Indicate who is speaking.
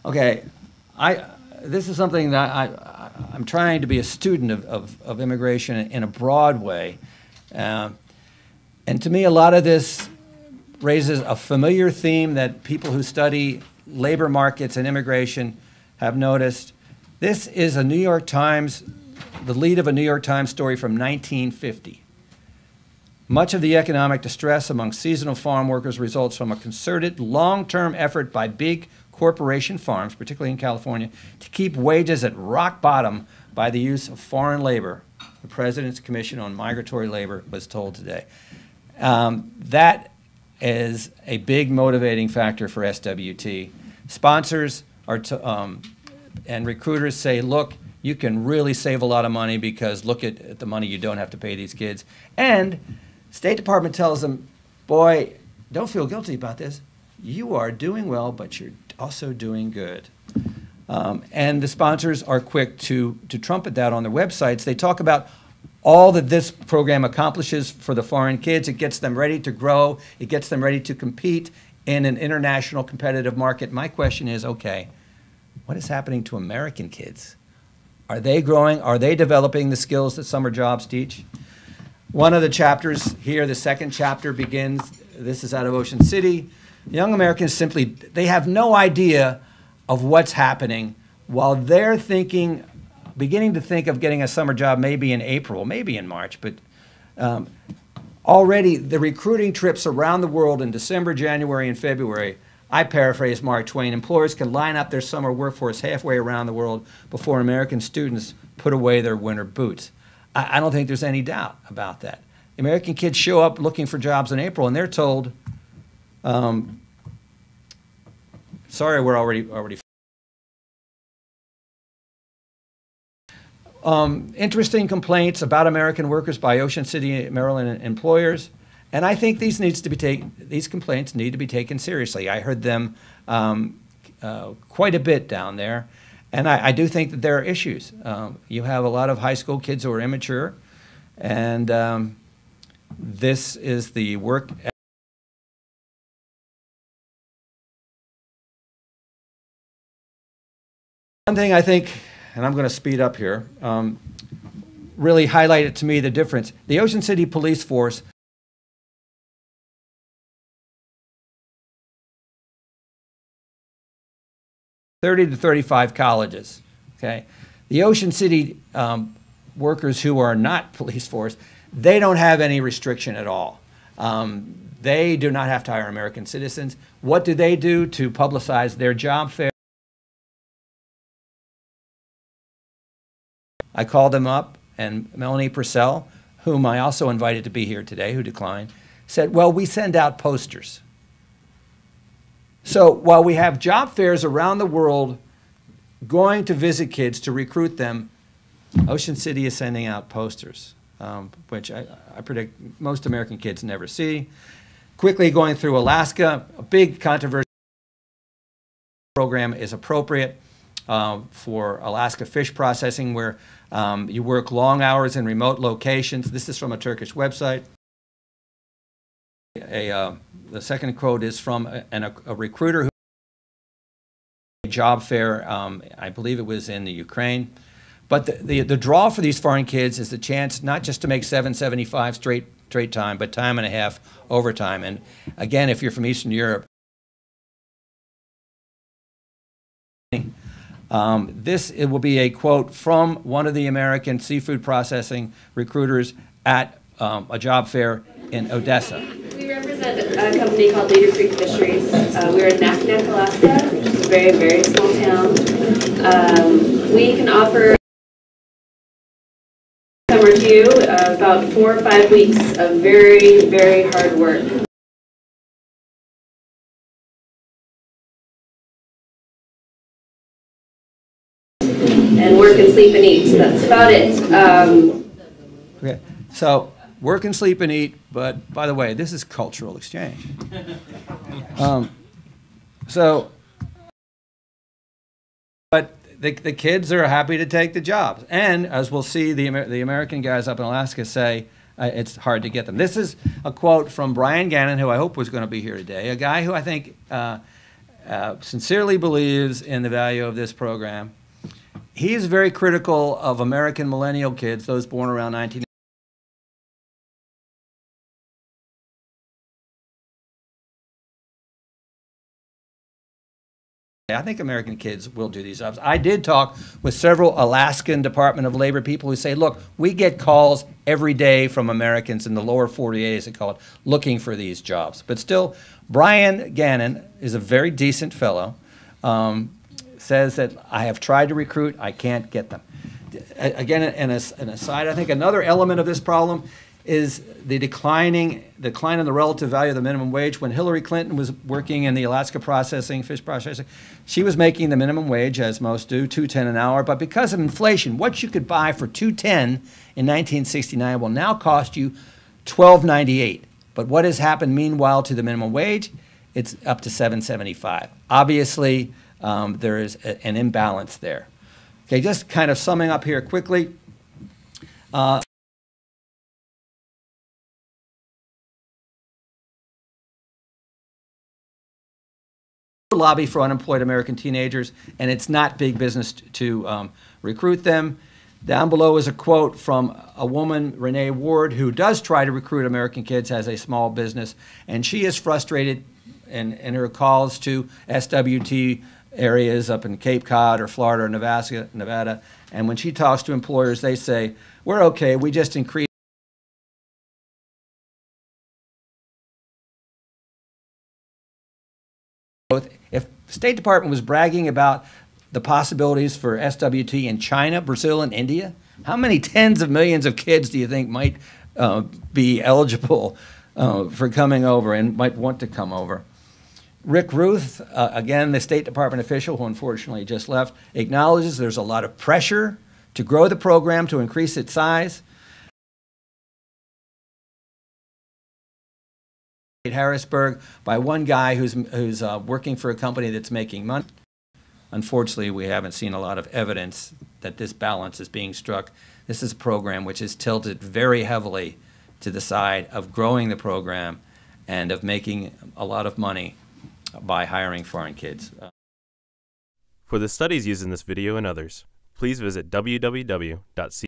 Speaker 1: Okay, this is something that I'm trying to be a student of immigration in a broad way. And to me, a lot of this raises a familiar theme that people who study labor markets and immigration have noticed. This is a New York Times, the lead of a New York Times story from 1950. Much of the economic distress among seasonal farm workers results from a concerted, long-term effort by big corporation farms, particularly in California, to keep wages at rock bottom by the use of foreign labor, the President's Commission on Migratory Labor was told today. That is a big motivating factor for SWT. Sponsors are and recruiters say, look, you can really save a lot of money because look at the money you don't have to pay these kids. And State Department tells them, boy, don't feel guilty about this. You are doing well, but you're also doing good. And the sponsors are quick to trumpet that on their websites. They talk about all that this program accomplishes for the foreign kids. It gets them ready to grow. It gets them ready to compete in an international competitive market. My question is, okay, what is happening to American kids? Are they growing? Are they developing the skills that summer jobs teach? One of the chapters here, the second chapter begins, this is out of Ocean City. Young Americans simply, they have no idea of what's happening while they're thinking, beginning to think of getting a summer job maybe in April, maybe in March, but already the recruiting trips around the world in December, January, and February, I paraphrase Mark Twain, employers can line up their summer workforce halfway around the world before American students put away their winter boots. I don't think there's any doubt about that. American kids show up looking for jobs in April, and they're told, sorry, we're already. Interesting complaints about American workers by Ocean City, Maryland employers, and I think these complaints need to be taken seriously. I heard them quite a bit down there, and I do think that there are issues. You have a lot of high school kids who are immature, and this is the work. One thing I think, and I'm going to speed up here, really highlighted to me the difference. The Ocean City police force (30 to 35 colleges). Okay, the Ocean City workers who are not police force, they don't have any restriction at all. They do not have to hire American citizens. What do they do to publicize their job fair? I called them up, and Melanie Purcell, whom I also invited to be here today, who declined, said, well, we send out posters. So while we have job fairs around the world going to visit kids to recruit them, Ocean City is sending out posters, which I predict most American kids never see. Quickly going through Alaska, a big controversial program is appropriate for Alaska fish processing, where you work long hours in remote locations. This is from a Turkish website. The second quote is from a recruiter who a job fair, I believe it was in the Ukraine. But the draw for these foreign kids is the chance not just to make $7.75 straight time, but time and a half overtime. And again, if you're from Eastern Europe, it will be a quote from one of the American seafood processing recruiters at a job fair in Odessa.
Speaker 2: We represent a company called Leader Creek Fisheries. We're in Naknek, Alaska, which is a very, very small town. We can offer summer to you about 4 or 5 weeks of very, very hard work. And work and sleep and eat. So that's about it.
Speaker 1: Okay, so work and sleep and eat, but by the way, this is cultural exchange. But the kids are happy to take the jobs, and as we'll see, the American guys up in Alaska say it's hard to get them. This is a quote from Brian Gannon, who I hope was going to be here today, a guy who I think sincerely believes in the value of this program. He's very critical of American millennial kids, those born around 1980. I think American kids will do these jobs. I did talk with several Alaskan Department of Labor people who say, look, we get calls every day from Americans in the lower 48, as they call it, looking for these jobs. But still, Brian Gannon is a very decent fellow, says that I have tried to recruit, I can't get them. Again, an aside, I think another element of this problem is the decline in the relative value of the minimum wage. When Hillary Clinton was working in the Alaska fish processing, she was making the minimum wage, as most do, $2.10 an hour. But because of inflation, what you could buy for $2.10 in 1969 will now cost you $12.98. But what has happened meanwhile to the minimum wage? It's up to $7.75. Obviously, there is an imbalance there. Okay, just kind of summing up here quickly. Lobby for unemployed American teenagers, and it's not big business to recruit them. Down below is a quote from a woman, Renee Ward, who does try to recruit American kids, has a small business, and she is frustrated in her calls to SWT areas up in Cape Cod or Florida or Nevada, and when she talks to employers, they say, we're okay, we just increased. If the State Department was bragging about the possibilities for SWT in China, Brazil, and India, how many tens of millions of kids do you think might be eligible for coming over and might want to come over? Rick Ruth, again, the State Department official who unfortunately just left, acknowledges there's a lot of pressure to grow the program, to increase its size. Harrisburg by one guy who's working for a company that's making money. Unfortunately, we haven't seen a lot of evidence that this balance is being struck. This is a program which is tilted very heavily to the side of growing the program and of making a lot of money by hiring foreign kids.
Speaker 3: For the studies used in this video and others, please visit www.c